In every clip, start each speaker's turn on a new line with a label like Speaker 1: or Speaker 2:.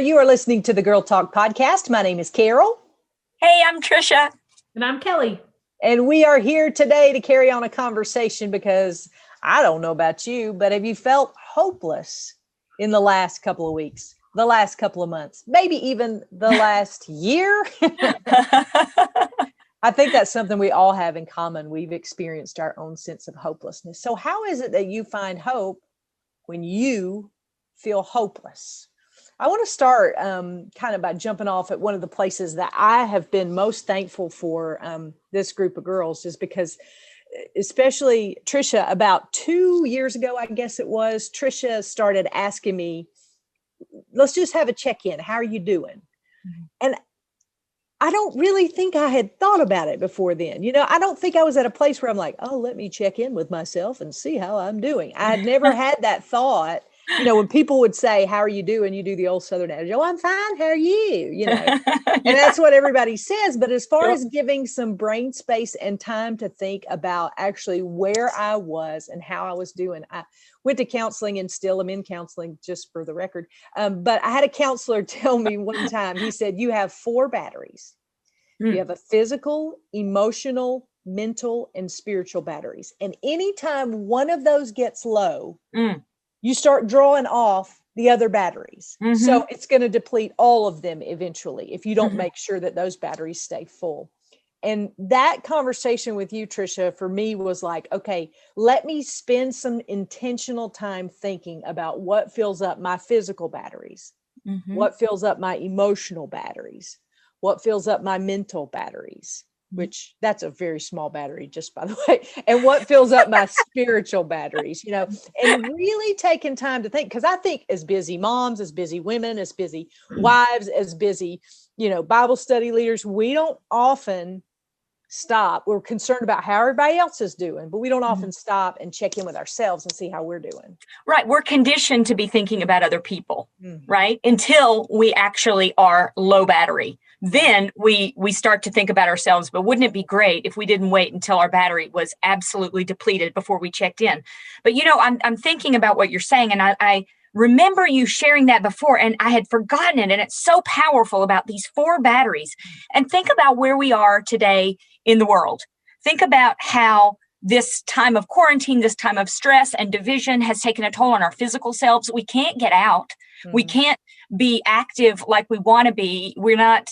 Speaker 1: You are listening to the Girl Talk podcast. My name is Carol.
Speaker 2: Hey, I'm Tricia.
Speaker 3: And I'm Kelly.
Speaker 1: And we are here today to carry on a conversation because I don't know about you, but have you felt hopeless in the last couple of weeks, the last couple of months, maybe even the last year? I think that's something we all have in common. We've experienced our own sense of hopelessness. So how is it that you find hope when you feel hopeless? I want to start kind of by jumping off at one of the places that I have been most thankful for this group of girls, is because especially Tricia, about 2 years ago, I guess it was, Tricia started asking me, let's just have a check-in. How are you doing? Mm-hmm. And I don't really think I had thought about it before then. You know, I don't think I was at a place where I'm like, oh, let me check in with myself and see how I'm doing. I had never had that thought. You know, when people would say, how are you doing? You do the old Southern adage, oh, I'm fine. How are you? You know, and that's what everybody says. But as far as giving some brain space and time to think about actually where I was and how I was doing, I went to counseling and still am in counseling, just for the record. But I had a counselor tell me one time, he said, you have 4 batteries. You have a physical, emotional, mental, and spiritual batteries. And anytime one of those gets low, you start drawing off the other batteries. Mm-hmm. So it's going to deplete all of them eventually if you don't make sure that those batteries stay full. And that conversation with you, Tricia, for me was like, okay, let me spend some intentional time thinking about what fills up my physical batteries, what fills up my emotional batteries, what fills up my mental batteries, which that's a very small battery, just by the way, and what fills up my spiritual batteries, you know, and really taking time to think, because I think as busy moms, as busy women, as busy wives, as busy, you know, Bible study leaders, we don't often stop. We're concerned about how everybody else is doing, but we don't often stop and check in with ourselves and see how we're doing.
Speaker 2: Right. We're conditioned to be thinking about other people, right? Until we actually are low battery. Then we start to think about ourselves. But wouldn't it be great if we didn't wait until our battery was absolutely depleted before we checked in? But, you know, I'm thinking about what you're saying, and I remember you sharing that before, and I had forgotten it. And it's so powerful about these 4 batteries. And think about where we are today in the world. Think about how this time of quarantine, this time of stress and division has taken a toll on our physical selves. We can't get out. We can't be active like we want to be. We're not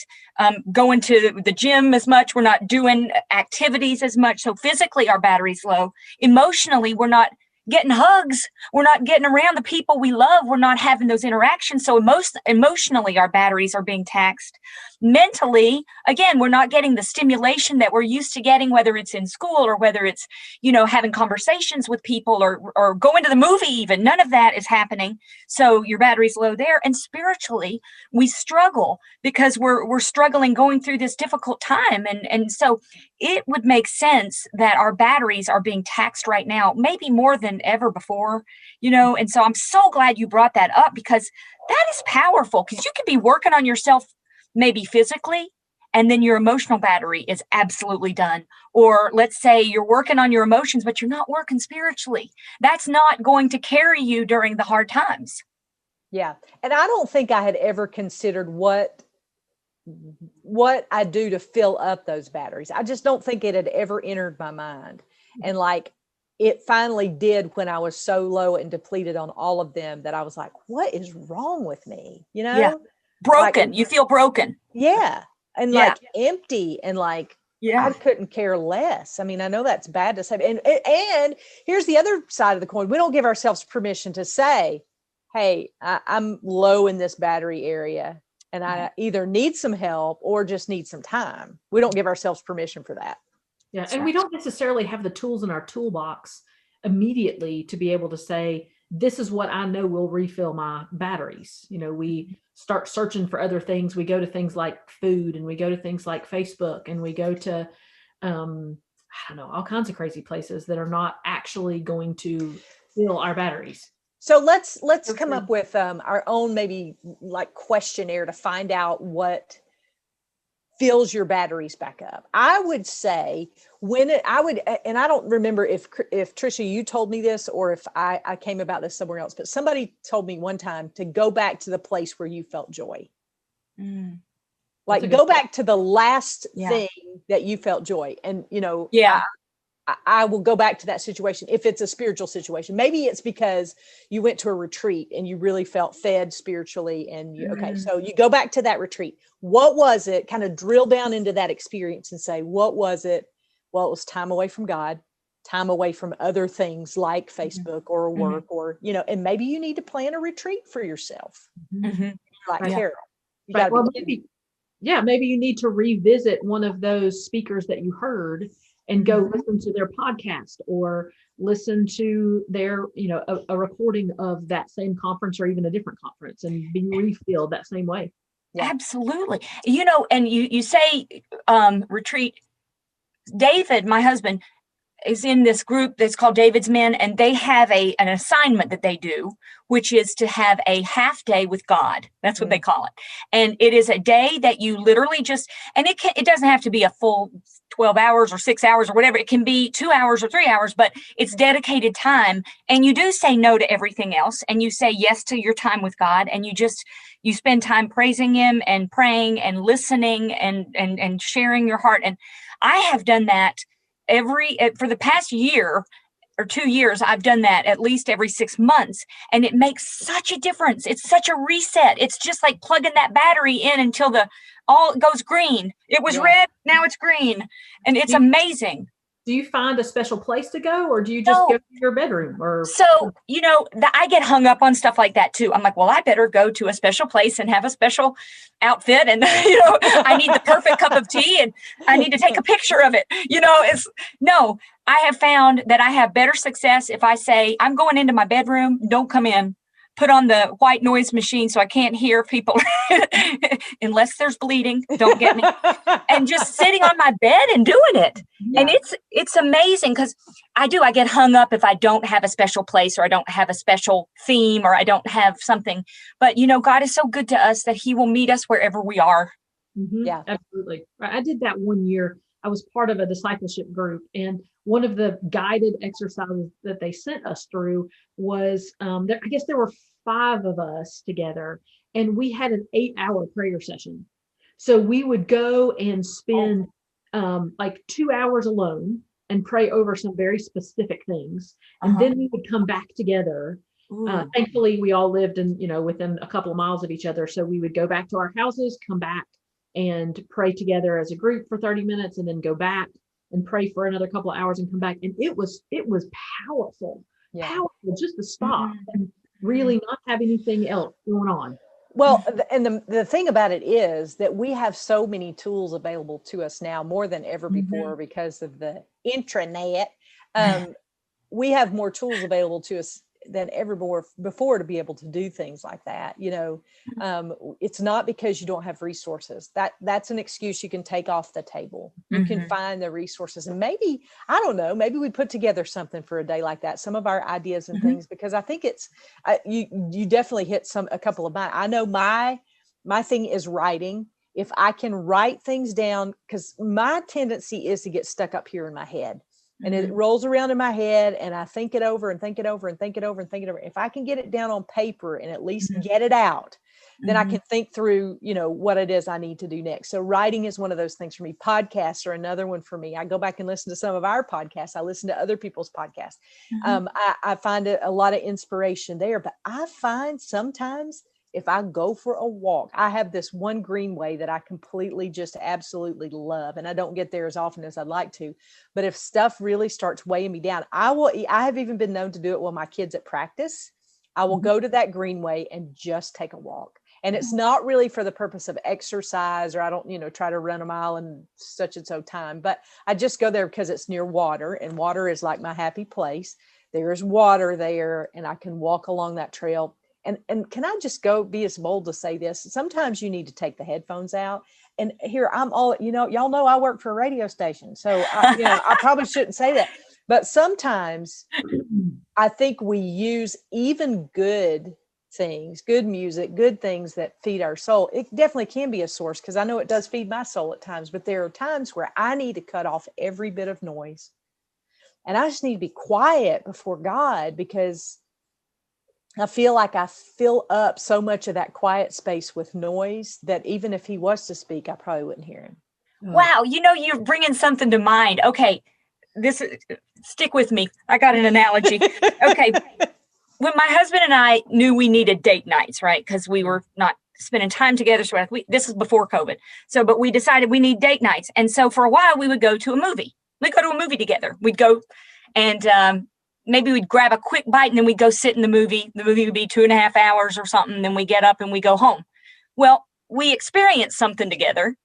Speaker 2: going to the gym as much. We're not doing activities as much. So physically, our battery's low. Emotionally, we're not getting hugs. We're not getting around the people we love. We're not having those interactions. So emotionally, our batteries are being taxed. Mentally, again, we're not getting the stimulation that we're used to getting, whether it's in school or whether it's, you know, having conversations with people or going to the movie even. None of that is happening. So your battery's low there. And spiritually, we struggle because we're struggling going through this difficult time. And so it would make sense that our batteries are being taxed right now, maybe more than ever before, you know. And so I'm so glad you brought that up, because that is powerful, because you could be working on yourself maybe physically, and then your emotional battery is absolutely done. Or let's say you're working on your emotions, but you're not working spiritually. That's not going to carry you during the hard times.
Speaker 1: Yeah. And I don't think I had ever considered what I do to fill up those batteries. I just don't think it had ever entered my mind. And like, it finally did when I was so low and depleted on all of them that I was like, what is wrong with me? You know?
Speaker 2: Yeah. Broken. Like, you feel broken.
Speaker 1: Yeah. And like empty and like, I couldn't care less. I mean, I know that's bad to say. And here's the other side of the coin. We don't give ourselves permission to say, hey, I'm low in this battery area and I either need some help or just need some time. We don't give ourselves permission for that.
Speaker 3: Yeah. That's and we don't necessarily have the tools in our toolbox immediately to be able to say, this is what I know will refill my batteries. You know, we start searching for other things. We go to things like food, and we go to things like Facebook, and we go to, I don't know, all kinds of crazy places that are not actually going to fill our batteries.
Speaker 1: So let's come up with our own maybe like questionnaire to find out what fills your batteries back up. I would say and I don't remember if Tricia, you told me this or if I came about this somewhere else, but somebody told me one time to go back to the place where you felt joy. Like go back to the last thing that you felt joy. And, I will go back to that situation if it's a spiritual situation. Maybe it's because you went to a retreat and you really felt fed spiritually. And so you go back to that retreat. What was it? Kind of drill down into that experience and say, what was it? Well, it was time away from God, time away from other things like Facebook or work or, and maybe you need to plan a retreat for yourself. Like Carol.
Speaker 3: Maybe you need to revisit one of those speakers that you heard and go listen to their podcast or listen to their, a recording of that same conference or even a different conference and be refilled that same way.
Speaker 2: Yeah. Absolutely. And you say retreat. David, my husband, is in this group that's called David's Men, and they have an assignment that they do, which is to have a half day with God. That's what they call it. And it is a day that you literally and it doesn't have to be a full 12 hours or 6 hours or whatever. It can be 2 hours or 3 hours, but it's dedicated time. And you do say no to everything else. And you say yes to your time with God. And you spend time praising him and praying and listening and sharing your heart. And I have done that for the past year or 2 years. I've done that at least every 6 months, and it makes such a difference. It's such a reset. It's just like plugging that battery in until all goes green. It was red, now it's green, and it's amazing.
Speaker 3: Do you find a special place to go, or do you just go to your bedroom?
Speaker 2: So, I get hung up on stuff like that too. I'm like, well, I better go to a special place and have a special outfit. And, I need the perfect cup of tea and I need to take a picture of it. I have found that I have better success if I say, I'm going into my bedroom, don't come in. Put on the white noise machine so I can't hear people unless there's bleeding. Don't get me. And just sitting on my bed and doing it. Yeah. And it's amazing because I get hung up if I don't have a special place or I don't have a special theme or I don't have something. But, God is so good to us that he will meet us wherever we are.
Speaker 3: Mm-hmm. Yeah, absolutely. I did that one year. I was part of a discipleship group, and one of the guided exercises that they sent us through was, I guess there were 5 of us together, and we had an 8-hour prayer session. So we would go and spend like 2 hours alone and pray over some very specific things. And then we would come back together. Thankfully, we all lived within a couple of miles of each other. So we would go back to our houses, come back and pray together as a group for 30 minutes and then go back and pray for another couple of hours and come back. And it was powerful just to stop and really not have anything else going on.
Speaker 1: Well, and the thing about it is that we have so many tools available to us now more than ever before because of the intranet. We have more tools available to us than ever before to be able to do things like that. It's not because you don't have resources. That's an excuse you can take off the table. You can find the resources, and maybe, I don't know, maybe we put together something for a day like that, some of our ideas and things, because I think it's you definitely hit a couple of mine. I know my thing is writing. If I can write things down, because my tendency is to get stuck up here in my head. And it rolls around in my head and I think it over and think it over and think it over and think it over. If I can get it down on paper and at least get it out, then I can think through, what it is I need to do next. So writing is one of those things for me. Podcasts are another one for me. I go back and listen to some of our podcasts. I listen to other people's podcasts. I find a lot of inspiration there, but I find sometimes if I go for a walk, I have this one greenway that I completely just absolutely love. And I don't get there as often as I'd like to, but if stuff really starts weighing me down, I have even been known to do it while my kids at practice. I will go to that greenway and just take a walk. And it's not really for the purpose of exercise, or I don't, try to run a mile in such and so time, but I just go there because it's near water, and water is like my happy place. There's water there and I can walk along that trail. And can I just be as bold to say this? Sometimes you need to take the headphones out. And here I'm all, y'all know I work for a radio station. So, I probably shouldn't say that. But sometimes I think we use even good things, good music, good things that feed our soul, it definitely can be a source, because I know it does feed my soul at times, but there are times where I need to cut off every bit of noise. And I just need to be quiet before God, because I feel like I fill up so much of that quiet space with noise that even if he was to speak, I probably wouldn't hear him.
Speaker 2: Wow. You're bringing something to mind. Okay. Stick with me. I got an analogy. Okay. When my husband and I knew we needed date nights, right? Because we were not spending time together. So this is before COVID. But we decided we need date nights. And so for a while we would go to a movie. We'd go to a movie together. We'd go and maybe we'd grab a quick bite and then we'd go sit in the movie. The movie would be 2.5 hours or something. Then we get up and we go home. Well, we experienced something together,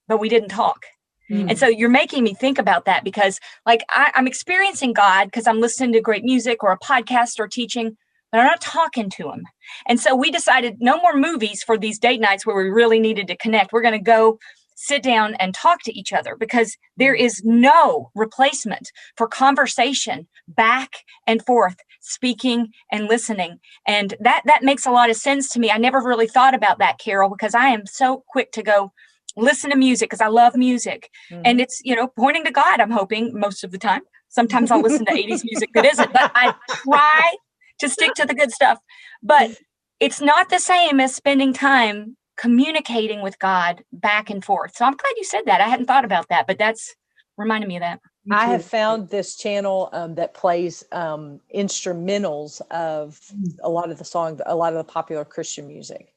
Speaker 2: but we didn't talk. And so you're making me think about that, because like I'm experiencing God because I'm listening to great music or a podcast or teaching, but I'm not talking to him. And so we decided no more movies for these date nights where we really needed to connect. We're going to go sit down and talk to each other, because there is no replacement for conversation back and forth, speaking and listening. And that makes a lot of sense to me. I never really thought about that, Carol, because I am so quick to go listen to music because I love music. And it's, pointing to God, I'm hoping most of the time. Sometimes I'll listen to 80s music that isn't, but I try to stick to the good stuff. But it's not the same as spending time communicating with God back and forth. So I'm glad you said that. I hadn't thought about that, but that's reminding me of that.
Speaker 1: I have found this channel that plays instrumentals of a lot of the songs, a lot of the popular Christian music.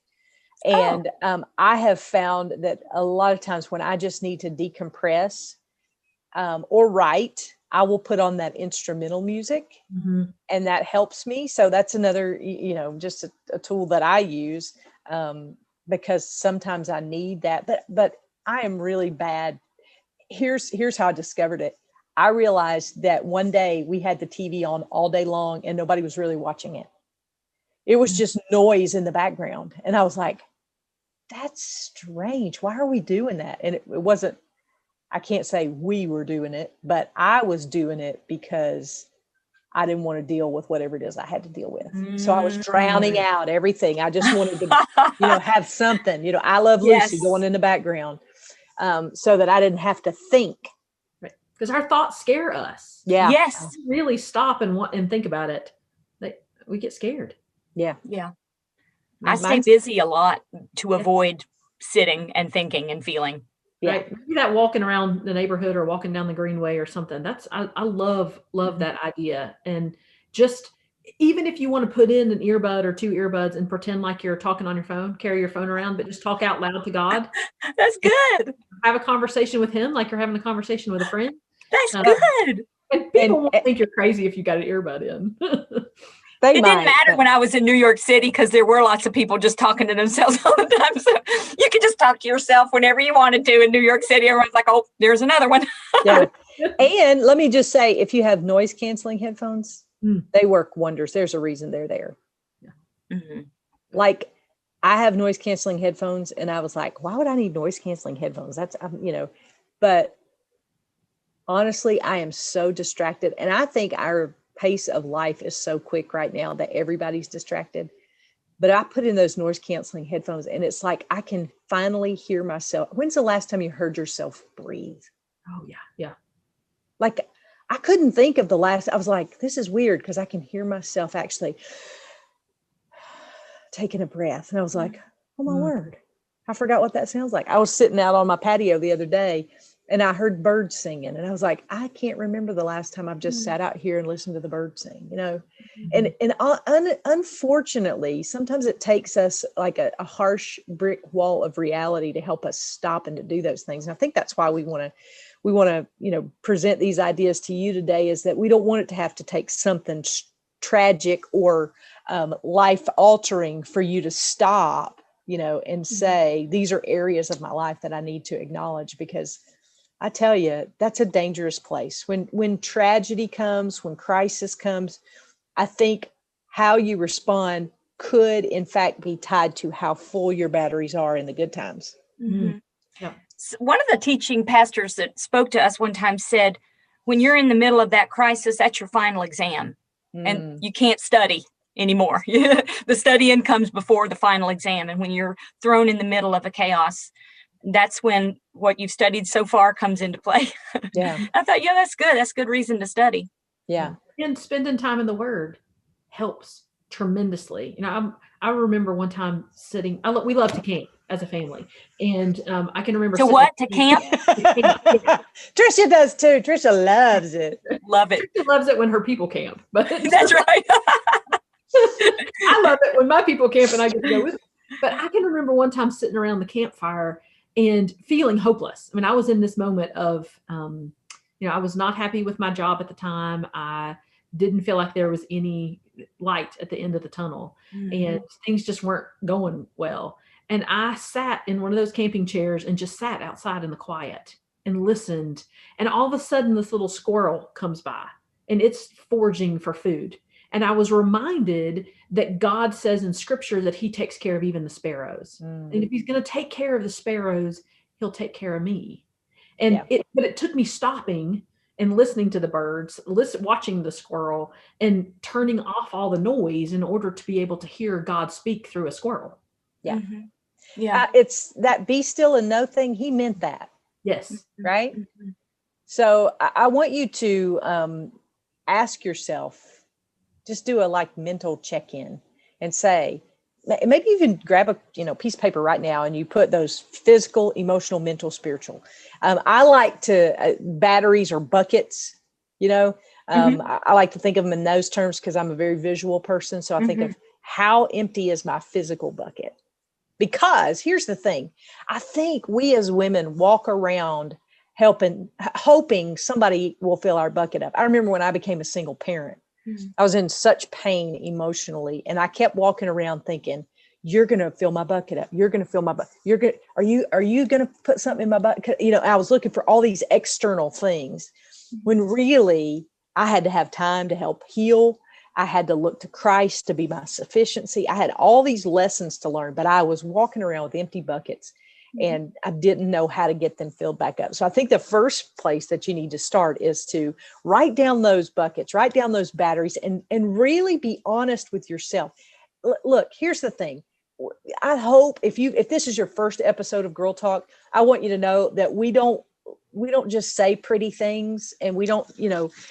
Speaker 1: And I have found that a lot of times when I just need to decompress or write, I will put on that instrumental music and that helps me. So that's another, just a tool that I use because sometimes I need that. But I am really bad. Here's how I discovered it. I realized that one day we had the TV on all day long and nobody was really watching it. It was just noise in the background. And I was like, that's strange. Why are we doing that? And it wasn't, I can't say we were doing it, but I was doing it because I didn't want to deal with whatever it is I had to deal with. So I was drowning out everything. I just wanted to, have something, I Love Lucy going in the background so that I didn't have to think.
Speaker 3: Right. Because our thoughts scare us.
Speaker 1: Yeah.
Speaker 3: Yes. Really stop and think about it. We get scared.
Speaker 1: Yeah.
Speaker 2: Yeah. I stay busy a lot to avoid sitting and thinking and feeling.
Speaker 3: Yeah. Right. Maybe that walking around the neighborhood or walking down the greenway or something. I love that idea. And just, even if you want to put in an earbud or 2 earbuds and pretend like you're talking on your phone, carry your phone around, but just talk out loud to God.
Speaker 2: That's good.
Speaker 3: Have a conversation with him like you're having a conversation with a friend.
Speaker 2: That's good.
Speaker 3: And people won't think you're crazy if you got an earbud in.
Speaker 2: It didn't matter when I was in New York City because there were lots of people just talking to themselves all the time. So you could just talk to yourself whenever you wanted to in New York City. Everyone's like, oh, there's another one.
Speaker 1: Yeah. And let me just say, if you have noise canceling headphones, they work wonders. There's a reason they're there. Yeah. Like I have noise canceling headphones and I was like, why would I need noise canceling headphones? That's, but honestly, I am so distracted. And I think our pace of life is so quick right now that everybody's distracted. But I put in those noise canceling headphones and it's like I can finally hear myself. When's the last time you heard yourself breathe?
Speaker 3: Oh yeah. Yeah.
Speaker 1: Like I couldn't think of the last. I was like, this is weird because I can hear myself actually taking a breath. And I was like, oh my word, I forgot what that sounds like. I was sitting out on my patio the other day and I heard birds singing and I was like, I can't remember the last time I've just sat out here and listened to the birds sing, and unfortunately, sometimes it takes us like a harsh brick wall of reality to help us stop and to do those things. And I think that's why we want to, present these ideas to you today, is that we don't want it to have to take something tragic or life altering for you to stop, and say, these are areas of my life that I need to acknowledge, because I tell you, that's a dangerous place. When tragedy comes, when crisis comes, I think how you respond could, in fact, be tied to how full your batteries are in the good times.
Speaker 2: Mm-hmm. Yeah. One of the teaching pastors that spoke to us one time said, when you're in the middle of that crisis, that's your final exam and you can't study. anymore. The studying comes before the final exam. And when you're thrown in the middle of a chaos, that's when what you've studied so far comes into play.
Speaker 1: Yeah.
Speaker 2: I thought, yeah, that's good. That's good reason to study.
Speaker 1: Yeah.
Speaker 3: And spending time in the Word helps tremendously. I remember one time sitting. We love to camp as a family, and I can remember.
Speaker 2: To what? To camp?
Speaker 3: Yeah.
Speaker 1: Tricia does too. Tricia loves it.
Speaker 2: Love it.
Speaker 3: Tricia loves it when her people camp, but
Speaker 2: That's right.
Speaker 3: I love it when my people camp and I get to go with them. But I can remember one time sitting around the campfire and feeling hopeless. I mean, I was in this moment of, I was not happy with my job at the time. I didn't feel like there was any light at the end of the tunnel, and things just weren't going well. And I sat in one of those camping chairs and just sat outside in the quiet and listened. And all of a sudden, this little squirrel comes by and it's foraging for food. And I was reminded that God says in scripture that he takes care of even the sparrows. And if he's going to take care of the sparrows, he'll take care of me. And but it took me stopping and listening to the birds, watching the squirrel, and turning off all the noise in order to be able to hear God speak through a squirrel.
Speaker 1: Yeah.
Speaker 2: Mm-hmm. Yeah.
Speaker 1: It's that be still and know thing. He meant that.
Speaker 3: Yes.
Speaker 1: Right. So I want you to ask yourself, just do a mental check-in and say, maybe you can grab a piece of paper right now and you put those physical, emotional, mental, spiritual. I like to batteries or buckets, I like to think of them in those terms because I'm a very visual person. So I think of how empty is my physical bucket? Because here's the thing. I think we as women walk around hoping somebody will fill our bucket up. I remember when I became a single parent, I was in such pain emotionally. And I kept walking around thinking, you're going to fill my bucket up. You're going to fill my bucket. Are you going to put something in my bucket? I was looking for all these external things when really I had to have time to help heal. I had to look to Christ to be my sufficiency. I had all these lessons to learn, but I was walking around with empty buckets and I didn't know how to get them filled back up. So I think the first place that you need to start is to write down those buckets, write down those batteries, and really be honest with yourself. Look, here's the thing. I hope if this is your first episode of Girl Talk, I want you to know that we don't just say pretty things, and we don't,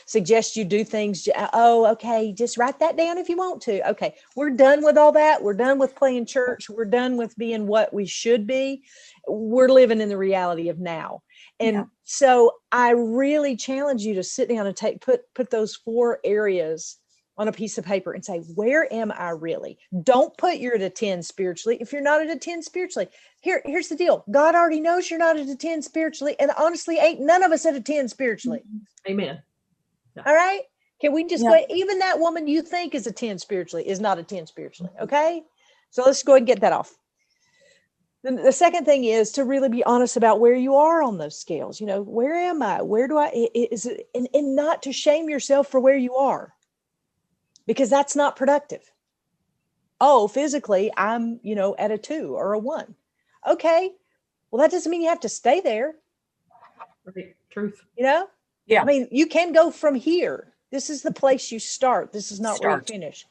Speaker 1: suggest you do things. Oh, okay. Just write that down if you want to. Okay. We're done with all that. We're done with playing church. We're done with being what we should be. We're living in the reality of now. And so I really challenge you to sit down and put those 4 areas on a piece of paper and say, where am I really? Don't put you're at a 10 spiritually. If you're not at a 10 spiritually, here's the deal. God already knows you're not at a 10 spiritually. And honestly, ain't none of us at a 10 spiritually.
Speaker 3: Amen.
Speaker 1: Yeah. All right. Can we just go, even that woman you think is a 10 spiritually is not a 10 spiritually. Okay. So let's go ahead and get that off. Then the second thing is to really be honest about where you are on those scales. Where am I? Where do I, is it, and not to shame yourself for where you are, because that's not productive. Oh, physically, I'm, at a 2 or a 1. Okay. Well, that doesn't mean you have to stay there.
Speaker 3: Right. Truth.
Speaker 1: Yeah. I mean, you can go from here. This is the place you start. This is not where you finish.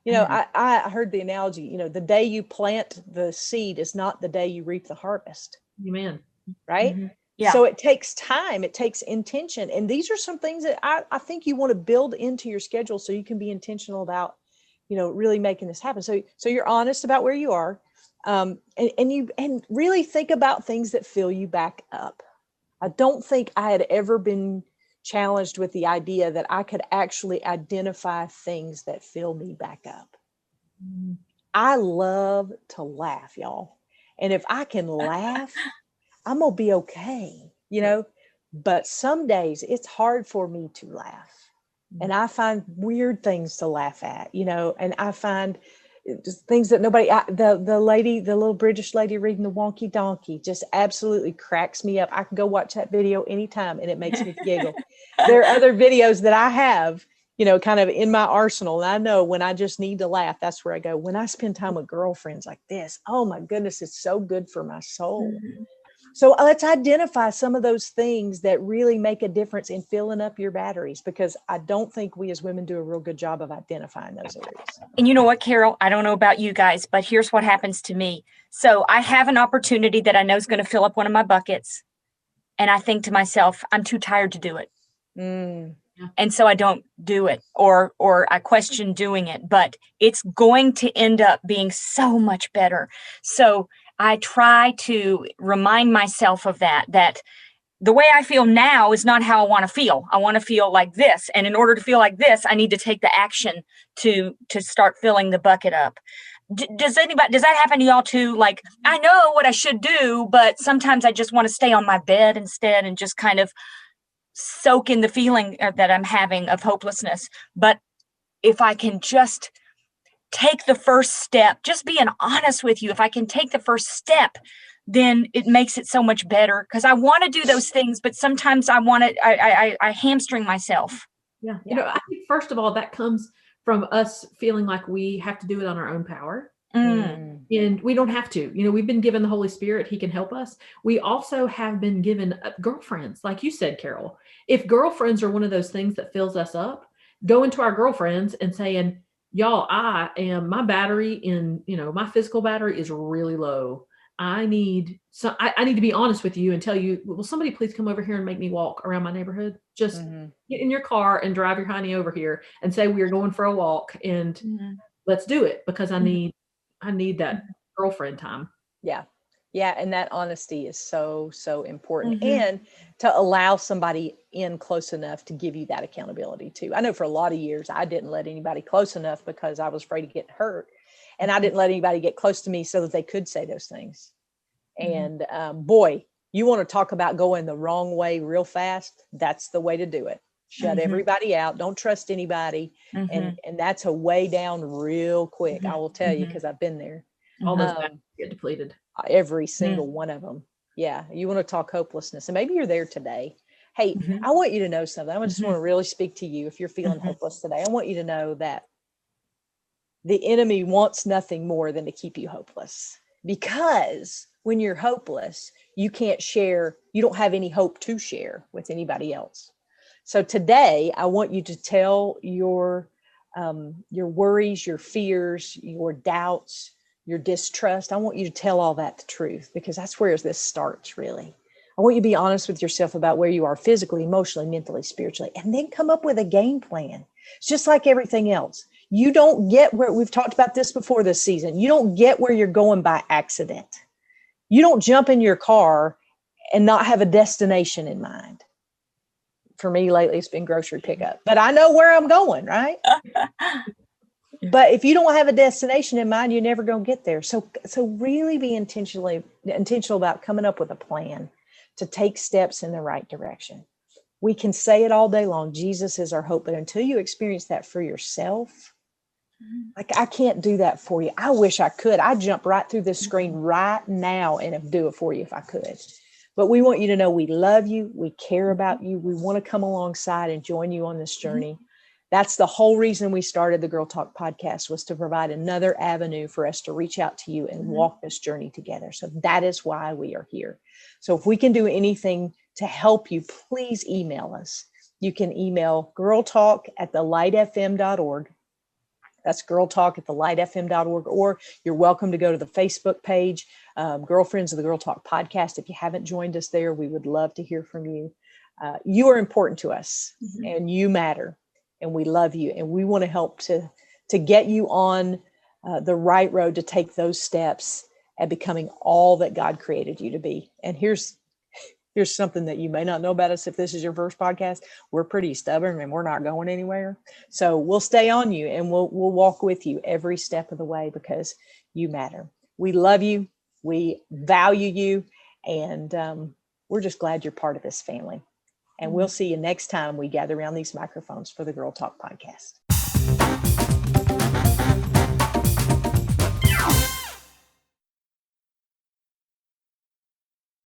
Speaker 1: I heard the analogy, the day you plant the seed is not the day you reap the harvest.
Speaker 3: Amen.
Speaker 1: Right? Mm-hmm. Yeah. So it takes time. It takes intention. And these are some things that I think you want to build into your schedule so you can be intentional about, really making this happen. So you're honest about where you are. And really think about things that fill you back up. I don't think I had ever been challenged with the idea that I could actually identify things that fill me back up. I love to laugh, y'all. And if I can laugh, I'm going to be okay, but some days it's hard for me to laugh, and I find weird things to laugh at, and I find just things that the little British lady reading the Wonky Donkey just absolutely cracks me up. I can go watch that video anytime and it makes me giggle. There are other videos that I have, kind of in my arsenal. And I know when I just need to laugh, that's where I go. When I spend time with girlfriends like this, oh my goodness, it's so good for my soul. So let's identify some of those things that really make a difference in filling up your batteries, because I don't think we as women do a real good job of identifying those areas.
Speaker 2: And you know what, Carol, I don't know about you guys, but here's what happens to me. So I have an opportunity that I know is going to fill up one of my buckets. And I think to myself, I'm too tired to do it. And so I don't do it, or I question doing it, but it's going to end up being so much better. So I try to remind myself of that the way I feel now is not how I want to feel. I want to feel like this. And in order to feel like this, I need to take the action to start filling the bucket up. Does that happen to y'all too? Like, I know what I should do, but sometimes I just want to stay on my bed instead and just kind of soak in the feeling that I'm having of hopelessness. But if I can just take the first step, just being honest with you, if I can take the first step, then it makes it so much better, because I want to do those things, but sometimes I hamstring myself.
Speaker 3: Yeah. I think first of all, that comes from us feeling like we have to do it on our own power. And we don't have to. We've been given the Holy Spirit. He can help us. We also have been given girlfriends, like you said, Carol. If girlfriends are one of those things that fills us up, go into our girlfriends and saying, y'all, my battery my physical battery is really low. I need to be honest with you and tell you, will somebody please come over here and make me walk around my neighborhood? Just get in your car and drive your honey over here and say, we are going for a walk, and let's do it, because I need that girlfriend time.
Speaker 1: Yeah. Yeah. And that honesty is so, so important. And to allow somebody in close enough to give you that accountability too. I know for a lot of years, I didn't let anybody close enough because I was afraid to get hurt. And I didn't let anybody get close to me so that they could say those things. And boy, you want to talk about going the wrong way real fast. That's the way to do it. Shut everybody out. Don't trust anybody. And that's a way down real quick. I will tell you, because I've been there.
Speaker 3: All those batteries get depleted.
Speaker 1: Every single one of them. Yeah. You want to talk hopelessness, and maybe you're there today. Hey, I want you to know something. I just want to really speak to you. If you're feeling hopeless today, I want you to know that the enemy wants nothing more than to keep you hopeless, because when you're hopeless, you can't share. You don't have any hope to share with anybody else. So today, I want you to tell your worries, your fears, your doubts, your distrust. I want you to tell all that the truth, because that's where this starts, really. I want you to be honest with yourself about where you are physically, emotionally, mentally, spiritually, and then come up with a game plan. It's just like everything else. You don't get where, we've talked about this before this season, you don't get where you're going by accident. You don't jump in your car and not have a destination in mind. For me lately, it's been grocery pickup, but I know where I'm going, right? But if you don't have a destination in mind, you're never going to get there. So really be intentional about coming up with a plan to take steps in the right direction. We can say it all day long, Jesus is our hope, but until you experience that for yourself, like, I can't do that for you. I wish I could. I'd jump right through this screen right now and do it for you if I could. But we want you to know we love you. We care about you. We want to come alongside and join you on this journey. That's the whole reason we started the Girl Talk podcast, was to provide another avenue for us to reach out to you and walk this journey together. So that is why we are here. So if we can do anything to help you, please email us. You can email girltalk@thelightfm.org. That's girltalk@thelightfm.org, or you're welcome to go to the Facebook page, Girlfriends of the Girl Talk podcast. If you haven't joined us there, we would love to hear from you. You are important to us, and you matter, and we love you, and we want to help to get you on the right road to take those steps at becoming all that God created you to be. And here's something that you may not know about us. If this is your first podcast, we're pretty stubborn and we're not going anywhere. So we'll stay on you, and we'll walk with you every step of the way, because you matter. We love you. We value you. And we're just glad you're part of this family. And we'll see you next time we gather around these microphones for the Girl Talk podcast.